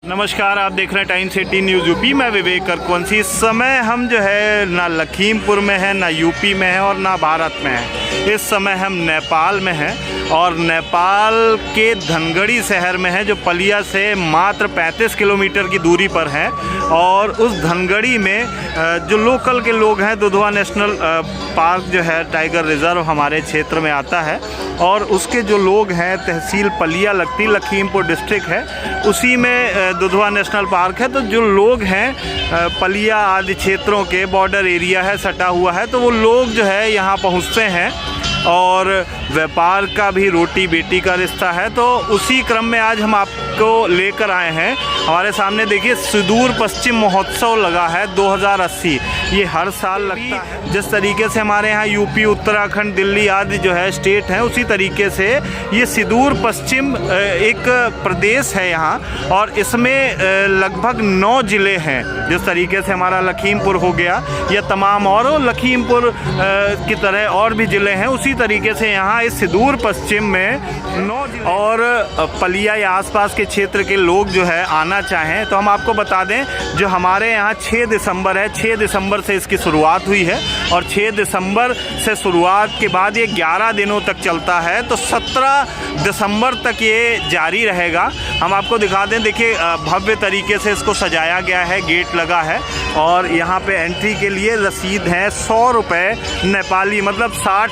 नमस्कार, आप देख रहे हैं टाइम्स 18 न्यूज़ यूपी। मैं विवेक करकुवंशी। इस समय हम जो है ना लखीमपुर में है, ना यूपी में है और ना भारत में है। इस समय हम नेपाल में हैं और नेपाल के धनगढ़ी शहर में है, जो पलिया से मात्र 35 किलोमीटर की दूरी पर है। और उस धनगढ़ी में जो लोकल के लोग हैं, दुधवा नेशनल पार्क जो है टाइगर रिजर्व हमारे क्षेत्र में आता है और उसके जो लोग हैं, तहसील पलिया लगती, लखीमपुर डिस्ट्रिक्ट है, उसी में दुधवा नेशनल पार्क है। तो जो लोग हैं पलिया आदि क्षेत्रों के, बॉर्डर एरिया है, सटा हुआ है, तो वो लोग जो है यहाँ पहुँचते हैं और व्यापार का भी रोटी बेटी का रिश्ता है। तो उसी क्रम में आज हम आपको लेकर आए हैं। हमारे सामने देखिए सुदूर पश्चिम महोत्सव लगा है 2080। ये हर साल लगता है। जिस तरीके से हमारे यहाँ यूपी, उत्तराखंड, दिल्ली आदि जो है स्टेट हैं, उसी तरीके से ये सुदूर पश्चिम एक प्रदेश है यहाँ और इसमें लगभग 9 ज़िले हैं। जिस तरीके से हमारा लखीमपुर हो गया या तमाम और लखीमपुर की तरह और भी ज़िले हैं, उसी तरीके से यहाँ इस सुदूर पश्चिम में 9 ज़िले और पलिया या आसपास के क्षेत्र के लोग जो है आना चाहें तो हम आपको बता दें, जो हमारे यहाँ 6 दिसंबर है, 6 दिसंबर से इसकी शुरुआत हुई है और 6 दिसंबर से शुरुआत के बाद ये 11 दिनों तक चलता है। तो 17 दिसंबर तक ये जारी रहेगा। हम आपको दिखा दें, देखिए भव्य तरीके से इसको सजाया गया है, गेट लगा है और यहाँ पे एंट्री के लिए रसीद है 100 रुपये नेपाली, मतलब 60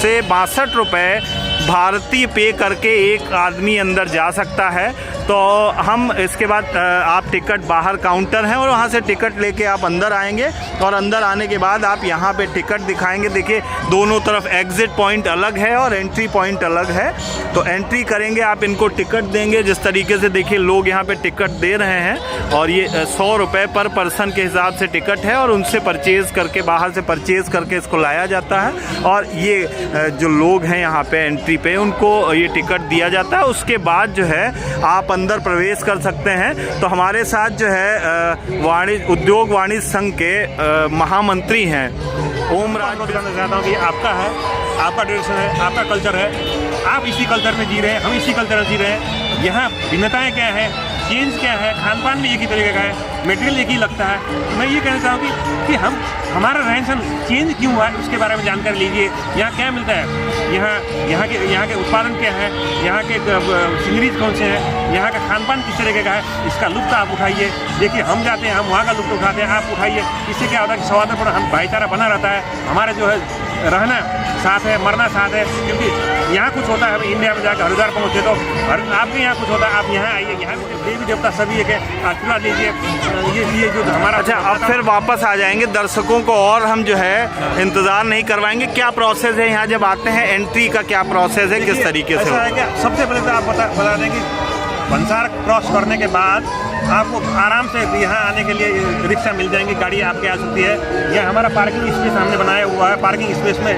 से 62 रुपये भारतीय पे करके एक आदमी अंदर जा सकता है। तो हम इसके बाद आप टिकट, बाहर काउंटर हैं और वहाँ से टिकट लेके आप अंदर आएंगे और अंदर आने के बाद आप यहाँ पे टिकट दिखाएंगे। देखिए दोनों तरफ एग्ज़िट पॉइंट अलग है और एंट्री पॉइंट अलग है। तो एंट्री करेंगे, आप इनको टिकट देंगे। जिस तरीके से देखिए लोग यहाँ पे टिकट दे रहे हैं और ये 100 रुपये पर पर्सन के हिसाब से टिकट है और उनसे परचेज़ करके, बाहर से परचेज़ करके इसको लाया जाता है और ये जो लोग हैं यहाँ पे एंट्री पे, उनको ये टिकट दिया जाता है। उसके बाद जो है आप अंदर प्रवेश कर सकते हैं। तो हमारे साथ जो है उद्योग वाणिज्य संघ के महामंत्री हैं ओम राज। बताना चाहता हूँ कि आपका है, आपका ट्रेडिशन है, आपका कल्चर है, आप इसी कल्चर में जी रहे हैं, हम इसी कल्चर में जी रहे हैं। यहाँ भिन्नताएँ क्या है, चेंज क्या है, खान पान भी एक ही तरीके का है, मटेरियल एक ही लगता है। मैं ये कहना चाहूँगी कि हमारा रहन सहन चेंज क्यों हुआ है, उसके बारे में जानकारी लीजिए। यहाँ क्या मिलता है, यहाँ के उत्पादन क्या है, यहाँ के सीनरीज कौन से हैं, यहाँ का खान पान किस तरीके का है, इसका लुत्फ़ आप उठाइए। देखिए हम जाते हैं, हम वहाँ का लुत्फ़ उठाते हैं, आप उठाइए। इससे क्या होता है कि सौहार्दपूर्ण हम भाईचारा बना रहता है, हमारे जो है रहना साथ है, मरना साथ है। क्योंकि यहाँ कुछ होता है, हम इंडिया में जाकर हरिद्वार पहुँचे तो आपके यहाँ कुछ होता है, आप यहाँ आइए, यहाँ देवी देवता सभी एक है, आशीर्वाद लीजिए। ये जो हमारा अच्छा, अब फिर वापस आ जाएंगे। दर्शकों को और हम जो है इंतज़ार नहीं करवाएंगे। क्या प्रोसेस है यहाँ जब आते हैं, एंट्री का क्या प्रोसेस है, किस तरीके से? ऐसा है क्या, सबसे पहले तो आप बता दें कि भंसार क्रॉस करने के बाद आपको आराम से यहाँ आने के लिए रिक्शा मिल जाएंगी, गाड़ी आपके आ सकती है। यह हमारा पार्किंग स्पेस हमने बनाया हुआ है। पार्किंग स्पेस में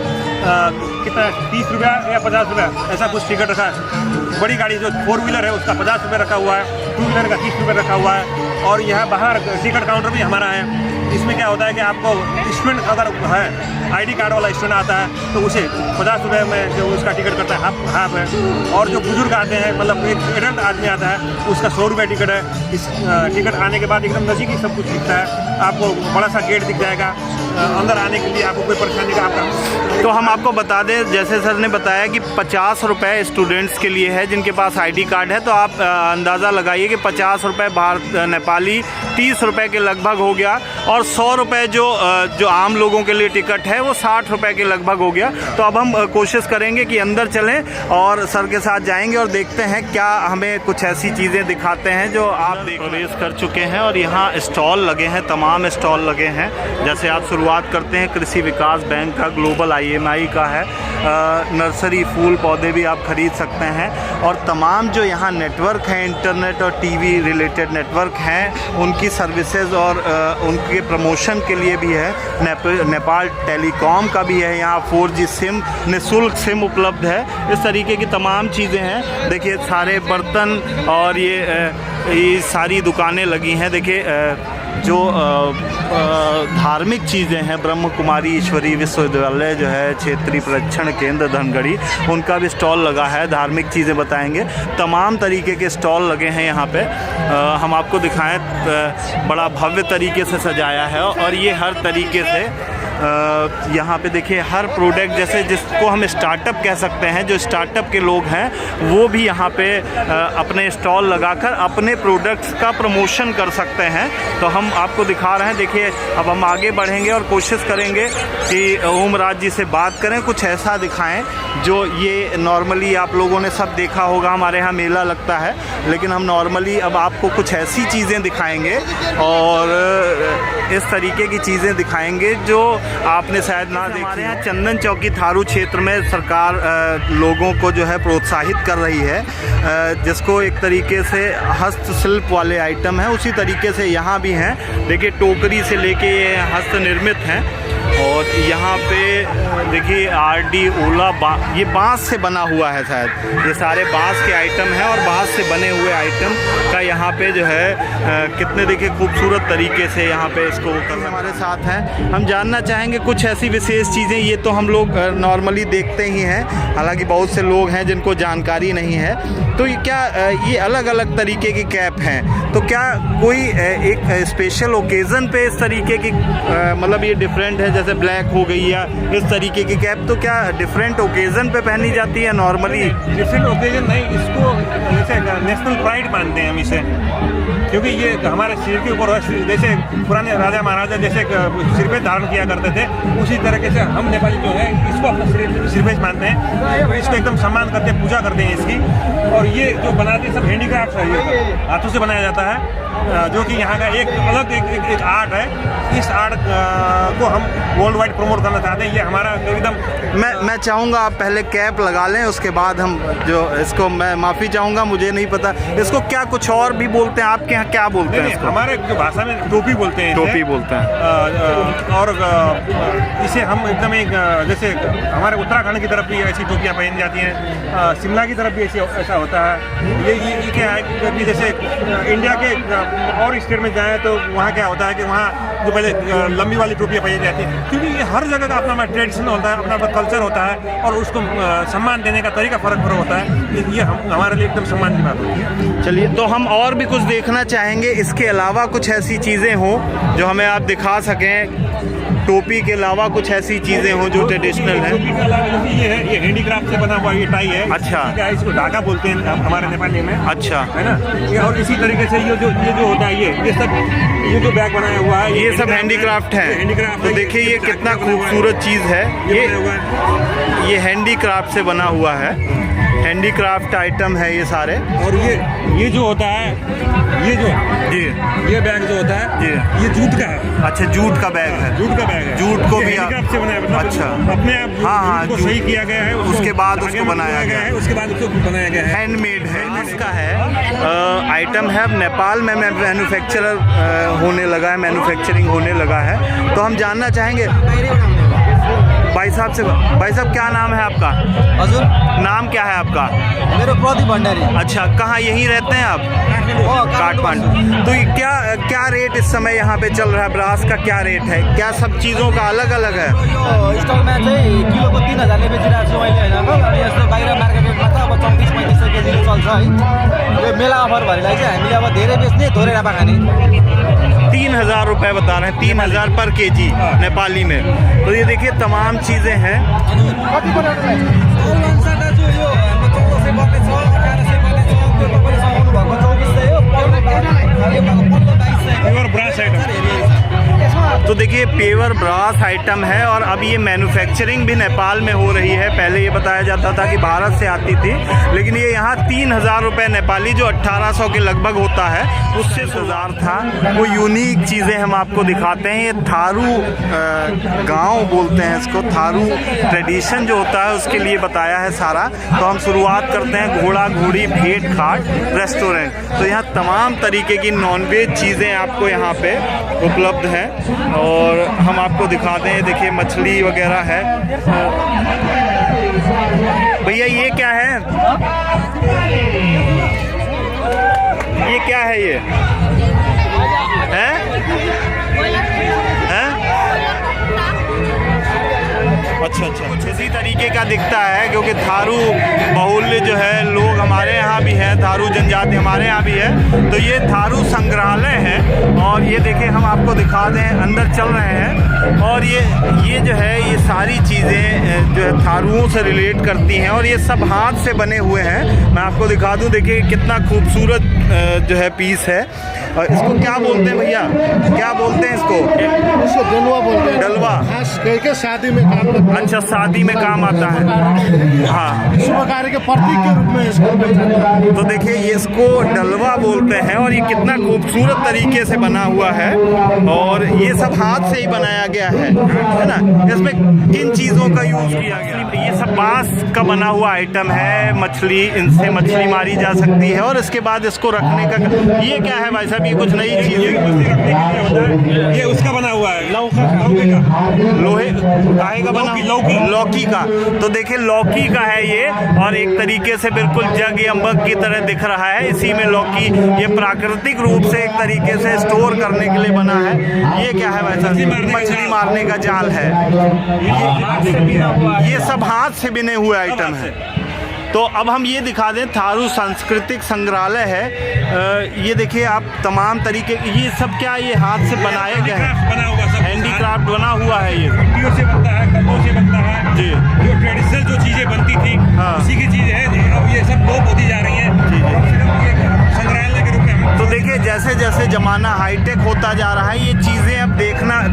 कितना 30 रुपया या 50 रुपया ऐसा कुछ टिकट रखा है। बड़ी गाड़ी जो 4 व्हीलर है उसका 50 रुपये रखा हुआ है, 2 व्हीलर का 30 रुपये रखा हुआ है। और यहाँ बाहर टिकट काउंटर भी हमारा है। इसमें क्या होता है कि आपको स्टूडेंट अगर है, आईडी कार्ड वाला स्टूडेंट आता है तो उसे 50 रुपये में जो उसका टिकट करता है हाफ है। और जो बुजुर्ग आते हैं, मतलब एक एडल्ट आदमी आता है, उसका 100 रुपये टिकट है। इस टिकट आने के बाद एकदम नज़दीकी सब कुछ दिखता है, आपको बड़ा सा गेट दिख जाएगा। अंदर आने के लिए आपको कोई परेशानी का आपका। तो हम आपको बता दें, जैसे सर ने बताया कि 50 रुपये स्टूडेंट्स के लिए है जिनके पास आईडी कार्ड है। तो आप अंदाज़ा लगाइए कि 50 रुपये नेपाली 30 रुपये के लगभग हो गया और 100 रुपये जो आम लोगों के लिए टिकट है वो 60 रुपये के लगभग हो गया। तो अब हम कोशिश करेंगे कि अंदर चलें और सर के साथ जाएंगे और देखते हैं क्या हमें कुछ ऐसी चीज़ें दिखाते हैं जो आप प्रवेश कर चुके हैं। और यहाँ स्टॉल लगे हैं, तमाम स्टॉल लगे हैं। जैसे आप शुरुआत करते हैं कृषि विकास बैंक का, ग्लोबल IMI का है, नर्सरी फूल पौधे भी आप खरीद सकते हैं। और तमाम जो यहाँ नेटवर्क हैं, इंटरनेट और टीवी रिलेटेड नेटवर्क हैं, उनकी सर्विसेज और उनके प्रमोशन के लिए भी है। नेपाल टेलीकॉम का भी है, यहाँ 4G सिम, निःशुल्क सिम उपलब्ध है। इस तरीके की तमाम चीज़ें हैं। देखिए सारे बर्तन और ये सारी दुकानें लगी हैं। देखिए जो धार्मिक चीज़ें हैं, ब्रह्म कुमारी ईश्वरी विश्वविद्यालय जो है क्षेत्रीय प्रशिक्षण केंद्र धनगढ़ी, उनका भी स्टॉल लगा है। धार्मिक चीज़ें बताएंगे, तमाम तरीके के स्टॉल लगे हैं यहाँ पे। हम आपको दिखाएं, बड़ा भव्य तरीके से सजाया है और ये हर तरीके से यहाँ पे देखिए हर प्रोडक्ट, जैसे जिसको हम स्टार्टअप कह सकते हैं, जो स्टार्टअप के लोग हैं वो भी यहाँ पे अपने स्टॉल लगाकर अपने प्रोडक्ट्स का प्रमोशन कर सकते हैं। तो हम आपको दिखा रहे हैं। देखिए अब हम आगे बढ़ेंगे और कोशिश करेंगे कि ओमराज जी से बात करें, कुछ ऐसा दिखाएं जो ये नॉर्मली आप लोगों ने सब देखा होगा, हमारे यहाँ मेला लगता है, लेकिन हम नॉर्मली अब आपको कुछ ऐसी चीज़ें दिखाएंगे और इस तरीके की चीज़ें दिखाएंगे जो आपने शायद ना देखी। हमारे यहाँ चंदन चौकी थारू क्षेत्र में सरकार लोगों को जो है प्रोत्साहित कर रही है, जिसको एक तरीके से हस्तशिल्प वाले आइटम हैं, उसी तरीके से यहाँ भी हैं। देखिए टोकरी से लेके ये हस्त निर्मित हैं और यहाँ पे देखिए आरडी ओला ये बांस से बना हुआ है, शायद ये सारे बांस के आइटम हैं और बांस से बने हुए आइटम का यहाँ पे जो है कितने देखिए खूबसूरत तरीके से यहाँ पे इसको कर हमारे साथ हैं। हम जानना चाहेंगे कुछ ऐसी विशेष चीज़ें, ये तो हम लोग नॉर्मली देखते ही हैं, हालांकि बहुत से लोग हैं जिनको जानकारी नहीं है। तो ये क्या ये अलग अलग तरीके की कैप हैं, तो क्या कोई एक स्पेशल ओकेज़न पे इस तरीके की मतलब ये डिफरेंट है, जैसे ब्लैक हो गई या इस तरीके की कैप, तो क्या डिफरेंट ओकेज़न पे पहनी जाती है नॉर्मली? डिफरेंट ओकेजन नहीं, इसको जैसे नेशनल प्राइड मानते हैं हम इसे, क्योंकि ये हमारे सिर के ऊपर जैसे पुराने राजा महाराजा जैसे सिर पे धारण किया करते थे, उसी तरीके से हम नेपाली जो है इसको अपना सिर पे मानते हैं, तो इसको एकदम सम्मान करते हैं, पूजा करते हैं इसकी। और ये जो बनाते हैं सब हैंडीक्राफ्ट है, ये हाथों से बनाया जाता है, जो कि यहाँ का एक अलग एक आर्ट है। इस आर्ट को हम वर्ल्ड वाइड प्रमोट करना चाहते हैं। ये हमारा एकदम मैं चाहूँगा आप पहले कैप लगा लें, उसके बाद हम जो इसको, मैं माफ़ी चाहूँगा, मुझे नहीं पता इसको क्या कुछ और भी बोलते हैं, आपके यहाँ क्या बोलते हैं इसको? हमारे जो भाषा में टोपी बोलते हैं, टोपी बोलते हैं। और इसे हम एकदम एक जैसे हमारे उत्तराखंड की तरफ भी ऐसी टोपियाँ पहनी जाती हैं, शिमला की तरफ भी ऐसा होता है। ये क्या है कि जैसे इंडिया के और स्टेट में जाएँ तो वहाँ क्या होता है कि वहाँ जो पहले लंबी वाली टोपियाँ पहनी जाती हैं, क्योंकि ये हर जगह का अपना ट्रेडिशन होता है, अपना कल्चर होता है और उसको सम्मान देने का तरीका फ़र्क होता है। ये हमारे लिए एकदम सम्मान की बात होती है। चलिए, तो हम और भी कुछ देखना चाहेंगे, इसके अलावा कुछ ऐसी चीज़ें हों जो हमें आप दिखा सकें, टोपी के अलावा कुछ ऐसी चीज़ें हों जो ट्रेडिशनल हैं। टोपी के अलावा ये है, ये हैंडीक्राफ्ट से बना हुआ ये टाई है। अच्छा, इसको धागा बोलते हैं हमारे नेपाली में। अच्छा, है ना। और इसी तरीके से ये जो होता है, ये सब ये जो बैग बनाया हुआ है, ये सब हैंडीक्राफ्ट है। हैंडीक्राफ्ट। तो देखिए ये कितना खूबसूरत चीज़ है, ये हैंडीक्राफ्ट से बना हुआ है, हैंडीक्राफ्ट आइटम है ये सारे। और ये जो होता है, ये बैग जो होता है, ये जूट का है। अच्छा, जूट का बैग है। जूट का बैग है। जूट को भी से बनाया, मतलब अच्छा, अपने आप हाँ, को सही किया गया है, उसके बाद उसको बनाया गया है, उसके बाद उसको बनाया गया है। हैंडमेड है, इसका है आइटम है। अब नेपाल में मैन्युफैक्चरर होने लगा है, मैन्युफैक्चरिंग होने लगा है। तो हम जानना चाहेंगे भाई साहब से, भाई साहब क्या नाम है आपका? हजुर, नाम क्या है आपका? मेरो प्रदीप भण्डारी। अच्छा, कहाँ यहीं रहते हैं आप? काठमांडू। तो ये क्या रेट इस समय यहाँ पे चल रहा है? ब्रास का क्या रेट है? क्या सब चीज़ों का अलग अलग है? यो स्टलमा चाहिँ किलोको 3000ले बेचिरहेको छु मैले होइन। अनि यस्तो बाहिर मार्केट रेटमा त अब 34-35 केजीले चल्छ है। यो मेला अफर भरिलाई चाहिँ हामीले अब धेरै बेच्ने, थोरै नाफा खाने। 3000 रुपये बता रहे हैं, 3000 पर केजी नेपाली में। तो ये देखिए तमाम चीज़ें हैं। तो देखिए पेवर ब्रास आइटम है और अब ये मैन्युफैक्चरिंग भी नेपाल में हो रही है। पहले ये बताया जाता था कि भारत से आती थी, लेकिन ये यहाँ 3000 रुपये नेपाली, जो 1800 के लगभग होता है, उससे 1000 था। वो यूनिक चीज़ें हम आपको दिखाते हैं। ये थारू गांव बोलते हैं इसको, थारू ट्रेडिशन जो होता है उसके लिए बताया है सारा। तो हम शुरुआत करते हैं घोड़ा घोड़ी भेंट घाट रेस्टोरेंट। तो यहाँ तमाम तरीके की नॉनवेज चीज़ें आपको यहाँ पे उपलब्ध हैं और हम आपको दिखाते हैं। देखिए मछली वगैरह है। भैया ये क्या है? ये क्या है? ये है हैं? अच्छा अच्छा, कुछ इसी तरीके का दिखता है, क्योंकि थारू बाहुल्य जो है लोग हमारे यहाँ भी है, थारू जनजाति हमारे यहाँ भी है। तो ये थारू संग्रहालय है और ये देखिए हम आपको दिखा दें, अंदर चल रहे हैं और ये जो है ये सारी चीज़ें जो है थारुओं से रिलेट करती हैं और ये सब हाथ से बने हुए हैं। मैं आपको दिखा दूँ, देखिए कितना खूबसूरत जो है पीस है। और इसको क्या बोलते हैं भैया, क्या बोलते हैं इसको? उसको डलवा बोलते हैं। डलवा, खास करके शादी में काम लगता है। अच्छा, शादी में काम आता है। हाँ, शुभ कार्य के प्रतीक के रूप में इसको पहचाना जाता है। तो देखिए ये इसको डलवा बोलते हैं और ये कितना खूबसूरत तरीके से बना हुआ है और ये सब हाथ से ही बनाया गया है ना। इसमें किन चीज़ों का यूज़ किया गया? ये सब बांस का बना हुआ आइटम है, मछली, इनसे मछली मारी जा सकती है और इसके बाद इसको रखने का, ये क्या है भाई साहब? ये कुछ नई चीज़ है, ये उसका बना हुआ है, लौका लोहे काहे का बना? लौकी का। तो देखिए लौकी का है ये और एक तरीके से बिल्कुल जग या मग की तरह दिख रहा है। इसी में लौकी, ये प्राकृतिक रूप से एक तरीके से स्टोर करने के लिए बना है। ये क्या है भाई साहब? मछली मारने का जाल है। ये सब हाथ से बिने हुए आइटम है। तो अब हम ये दिखा दें, थारू सांस्कृतिक संग्रहालय है। ये देखिए आप तमाम तरीके, ये सब क्या ये हाथ से बनाए गए हैं, बना हुआ सब हैंडीक्राफ्ट बना हुआ है। ये मिट्टियों से बनता है, कपड़ों से बनता है जी। जो ट्रेडिशनल जो चीजें बनती थी हाँ। उसी की चीज है। अब ये सब लोप होती जा रही है। संग्रहालय के रूप में हम तो देखिए जैसे जैसे ज़माना हाईटेक होता जा रहा है, ये चीज़ें अब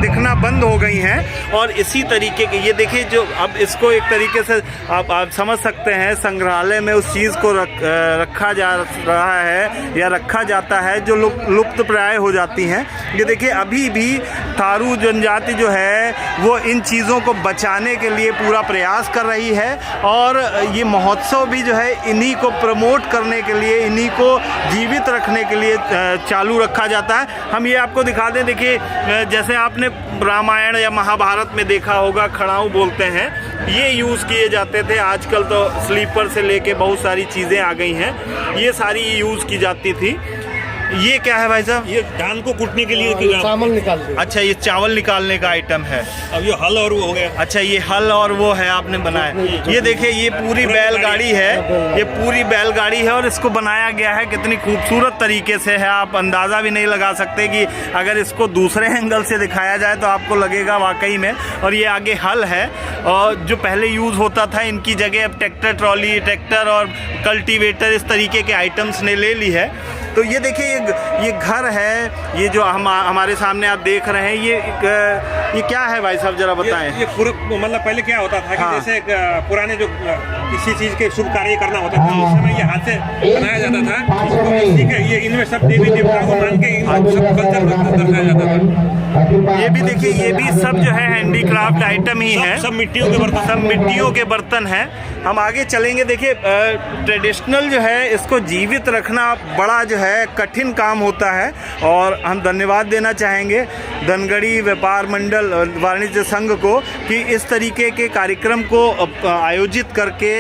दिखना बंद हो गई हैं और इसी तरीके के ये देखिए जो अब इसको एक तरीके से आप समझ सकते हैं, संग्रहालय में उस चीज़ को रखा जा रहा है या रखा जाता है जो लुप्त प्राय हो जाती हैं। ये देखिए अभी भी थारू जनजाति जो है वो इन चीज़ों को बचाने के लिए पूरा प्रयास कर रही है और ये महोत्सव भी जो है इन्हीं को प्रमोट करने के लिए, इन्हीं को जीवित रखने के लिए चालू रखा जाता है। हम ये आपको दिखा दें, देखिए जैसे आपने रामायण या महाभारत में देखा होगा, खड़ाऊ बोलते हैं, ये यूज़ किए जाते थे। आजकल तो स्लीपर से लेके बहुत सारी चीज़ें आ गई हैं, ये सारी यूज़ की जाती थी। ये क्या है भाई साहब? ये धान को कूटने के लिए चावल निकालते हैं। अच्छा, ये चावल निकालने का आइटम है। अब ये हल और वो हो गया। अच्छा, ये हल और वो है आपने बनाया। ये देखिए ये पूरी बैलगाड़ी है, ये पूरी बैलगाड़ी है और इसको बनाया गया है कितनी खूबसूरत तरीके से है। आप अंदाज़ा भी नहीं लगा सकते कि अगर इसको दूसरे एंगल से दिखाया जाए तो आपको लगेगा वाकई में। और ये आगे हल है और जो पहले यूज़ होता था, इनकी जगह अब ट्रैक्टर ट्रॉली, ट्रैक्टर और कल्टीवेटर इस तरीके के आइटम्स ने ले ली है। तो ये देखिए ये घर है, ये जो हमारे सामने आप देख रहे हैं, ये क्या है भाई साहब जरा बताएं? ये मतलब पहले क्या होता था कि हाँ। जैसे पुराने जो किसी चीज के शुभ कार्य करना होता था उस समय ये हाथ से बनाया जाता था। तो इसी के ये इनमें सब देवी देवताओं को मान के सब कल्चर दर्शाया जाता था। ये भी देखिए, ये भी सब जो है हैंडीक्राफ्ट आइटम ही है, सब मिट्टियों के बर्तन, सब मिट्टियों के बर्तन हैं। हम आगे चलेंगे। देखिए ट्रेडिशनल जो है इसको जीवित रखना बड़ा जो है कठिन काम होता है और हम धन्यवाद देना चाहेंगे धनगढ़ी व्यापार मंडल वाणिज्य संघ को कि इस तरीके के कार्यक्रम को आयोजित करके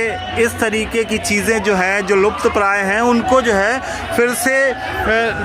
इस तरीके की चीज़ें जो हैं जो लुप्त प्राय हैं उनको जो है फिर से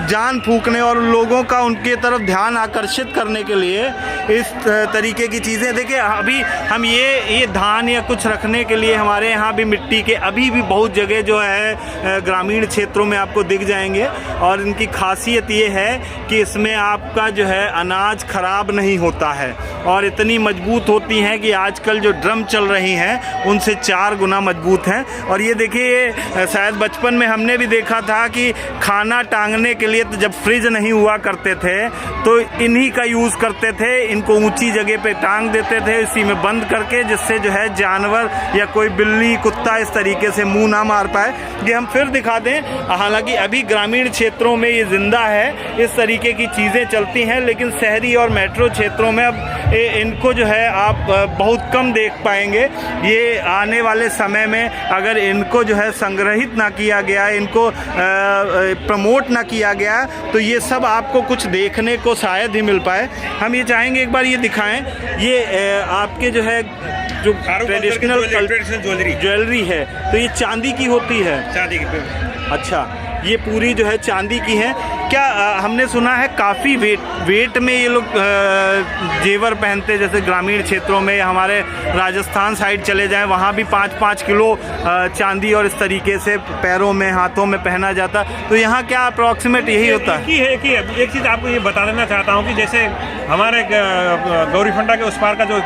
जान फूंकने और लोगों का उनके तरफ ध्यान आकर्षित करने के लिए इस तरीके की चीज़ें। देखिए अभी हम ये धान या कुछ रखने के लिए हमारे यहाँ भी मिट्टी के अभी भी बहुत जगह जो है ग्रामीण क्षेत्रों में आपको दिख जाएंगे और इनकी खासियत ये है कि इसमें आपका जो है अनाज खराब नहीं होता है और इतनी मजबूत होती हैं कि आजकल जो ड्रम चल रही हैं उनसे 4 गुना मजबूत हैं। और ये देखिए शायद बचपन में हमने भी देखा था कि खाना टांगने के लिए तो जब फ्रिज नहीं हुआ करते थे तो इन्हीं का यूज़ करते थे, इनको ऊंची जगह पे टांग देते थे इसी में बंद करके, जिससे जो है जानवर या कोई बिल्ली कुत्ता इस तरीके से मुंह ना मार पाए। ये हम फिर दिखा दें, हालांकि अभी ग्रामीण क्षेत्रों में ये जिंदा है, इस तरीके की चीज़ें चलती हैं, लेकिन शहरी और मेट्रो क्षेत्रों में अब इनको जो है आप बहुत कम देख पाएंगे। ये आने वाले समय में अगर इनको जो है संग्रहित ना किया गया, इनको प्रमोट ना किया गया तो ये सब आपको कुछ देखने को शायद ही मिल पाए। हम ये चाहेंगे एक बार ये दिखाएं, ये आपके जो है जो ट्रेडिशनल ज्वेलरी है तो ये चांदी की होती है। चांदी की। अच्छा, ये पूरी जो है चांदी की है। क्या हमने सुना है काफ़ी वेट में ये लोग जेवर पहनते, जैसे ग्रामीण क्षेत्रों में हमारे राजस्थान साइड चले जाएं वहाँ भी 5-5 किलो चांदी और इस तरीके से पैरों में हाथों में पहना जाता, तो यहाँ क्या अप्रॉक्सीमेट यही होता है? एक चीज़ आपको ये बता देना चाहता हूँ कि जैसे हमारे गौरीफंटा के उस पार का जो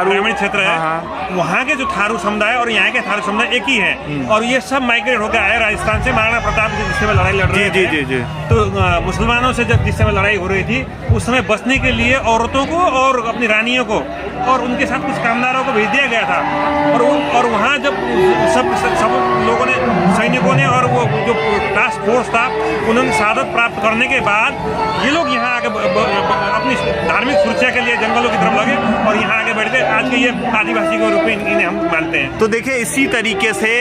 ग्रामीण क्षेत्र है, वहाँ के जो थारू समुदाय और यहाँ के थारू समुदाय एक ही है, और ये सब माइग्रेट होकर आए राजस्थान से। महाराणा प्रताप जिस समय लड़ाई लड़ रहे थे, जी, तो मुसलमानों से जब जिस समय लड़ाई हो रही थी उस समय बसने के लिए औरतों को और अपनी रानियों को और उनके साथ कुछ कामदारों को भेज दिया गया था, और वहाँ जब सब लोगों ने, सैनिकों ने और वो जो टास्क फोर्स था, उन्होंने शहादत प्राप्त करने के बाद ये लोग यहाँ आगे अपनी धार्मिक सुरक्षा के लिए जंगलों की तरफ लगे और यहाँ आगे बढ़ गए। आज के ये आदिवासी के रूप में इन्हें हम मानते हैं। तो देखिए इसी तरीके से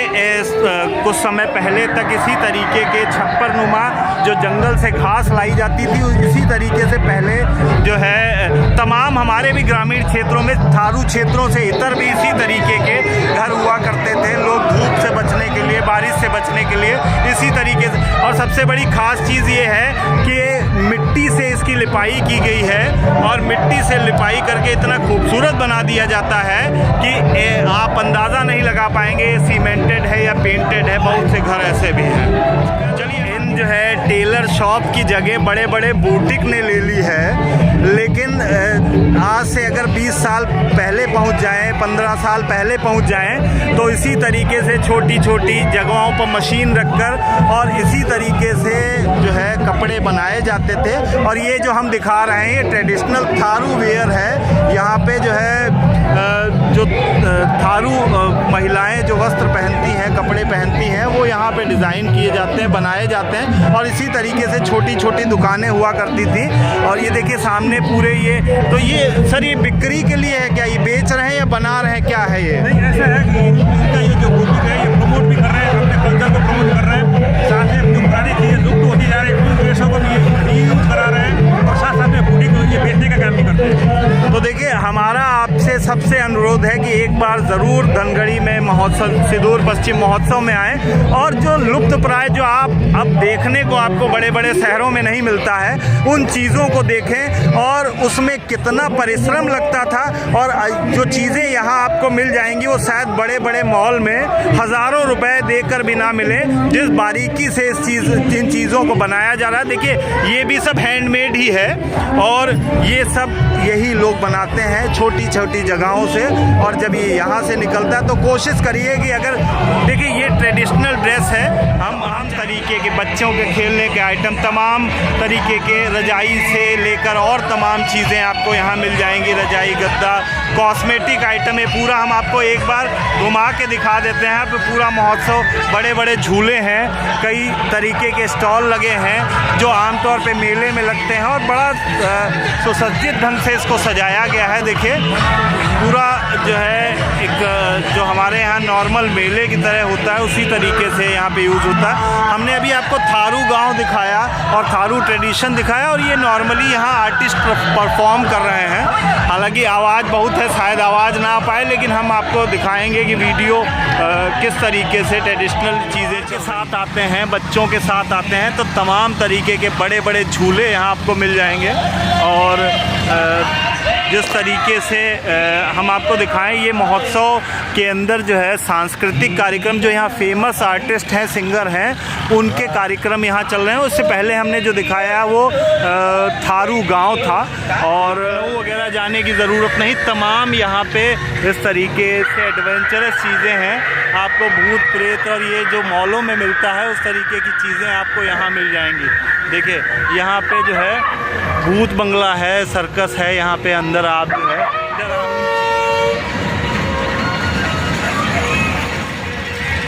कुछ समय पहले तक इसी तरीके के छप्पर नुमा जो जंगल से घास लाई जाती थी, इसी तरीके से पहले जो है तमाम हमारे भी ग्रामीण क्षेत्रों में थारू क्षेत्रों से इतर भी इसी तरीके के घर हुआ करते थे। लोग धूप से बचने के लिए, बारिश से बचने के लिए इसी तरीके से, और सबसे बड़ी खास चीज़ ये है कि मिट्टी से इसकी लिपाई की गई है और मिट्टी से लिपाई करके इतना खूबसूरत बना दिया जाता है कि आप अंदाज़ा नहीं लगा पाएंगे सीमेंटेड है या पेंटेड है। बहुत से घर ऐसे भी हैं। चलिए, इन जो है टेलर शॉप की जगह बड़े बड़े बुटीक ने ले ली है, लेकिन आज से अगर 20 साल पहले पहुंच जाएं, 15 साल पहले पहुंच जाएं, तो इसी तरीके से छोटी छोटी जगहों पर मशीन रखकर और इसी तरीके से जो है कपड़े बनाए जाते थे। और ये जो हम दिखा रहे हैं ये ट्रेडिशनल थारू वेयर है। यहाँ पे जो है जो थारू महिलाएं जो वस्त्र पहनती हैं, कपड़े पहनती हैं, वो यहाँ पे डिज़ाइन किए जाते हैं, बनाए जाते हैं, और इसी तरीके से छोटी छोटी दुकानें हुआ करती थी। और ये देखिए सामने पूरे ये सर ये बिक्री के लिए है क्या? ये बेच रहे हैं या बना रहे हैं, क्या है ये? नहीं, ऐसा है कि इनका ये जो बुटीक है ये प्रमोट भी कर रहे हैं, अपने कल्चर को प्रमोट कर रहे हैं, साथ में जो पुरानी चीज़ें लुप्त होती जा रही है देशों को भी यूज करा रहे हैं, और साथ साथ में बुटीक ये बेचने का काम भी करते हैं। तो देखिए हमारा आपसे सबसे अनुरोध है कि एक बार ज़रूर धनगढ़ी में महोत्सव, सिदूर पश्चिम महोत्सव में आएँ, और जो लुप्त प्राय जो आप अब देखने को आपको बड़े बड़े शहरों में नहीं मिलता है, उन चीज़ों को देखें और उसमें कितना परिश्रम लगता था, और जो चीज़ें यहाँ आपको मिल जाएंगी वो शायद बड़े बड़े मॉल में हज़ारों रुपए देकर भी ना मिले, जिस बारीकी से इन चीज़ों को बनाया जा रहा है। देखिए ये भी सब हैंडमेड ही है, और ये सब यही लोग बनाते हैं छोटी छोटी जगहों से। और जब ये यहाँ से निकलता है तो कोशिश करिए कि अगर देखिए ये ट्रेडिशनल ड्रेस है, हम आम तरीके के बच्चों के खेलने के आइटम, तमाम तरीके के रजाई से लेकर और तमाम चीज़ें आपको यहाँ मिल जाएंगी। रजाई, गद्दा, कॉस्मेटिक आइटम, ये पूरा हम आपको एक बार घुमा के दिखा देते हैं। यहाँ पे पूरा महोत्सव, बड़े बड़े झूले हैं, कई तरीके के स्टॉल लगे हैं जो आमतौर पे मेले में लगते हैं, और बड़ा सुसज्जित ढंग से इसको सजाया गया है। देखिए पूरा जो है एक जो हमारे यहाँ नॉर्मल मेले की तरह होता है उसी तरीके से यहाँ पे यूज़ होता है। हमने अभी आपको थारू गांव दिखाया और थारू ट्रेडिशन दिखाया, और ये नॉर्मली यहाँ आर्टिस्ट परफॉर्म कर रहे हैं। हालांकि आवाज़ बहुत है, शायद आवाज़ ना आ पाए, लेकिन हम आपको दिखाएंगे कि वीडियो किस तरीके से ट्रेडिशनल चीज़ें के साथ आते हैं, बच्चों के साथ आते हैं। तो तमाम तरीके के बड़े बड़े झूले यहाँ आपको मिल जाएंगे, और जिस तरीके से हम आपको दिखाएं, ये महोत्सव के अंदर जो है सांस्कृतिक कार्यक्रम, जो यहाँ फेमस आर्टिस्ट हैं, सिंगर हैं, उनके कार्यक्रम यहाँ चल रहे हैं। उससे पहले हमने जो दिखाया वो थारू गांव था, और वगैरह जाने की ज़रूरत नहीं। तमाम यहाँ पे इस तरीके से एडवेंचरस चीज़ें हैं, आपको भूत प्रेत और ये जो मॉलों में मिलता है उस तरीके की चीज़ें आपको यहाँ मिल जाएंगी। देखिए यहाँ पे जो है भूत बंगला है, सर्कस है, यहाँ पे अंदर आप जो है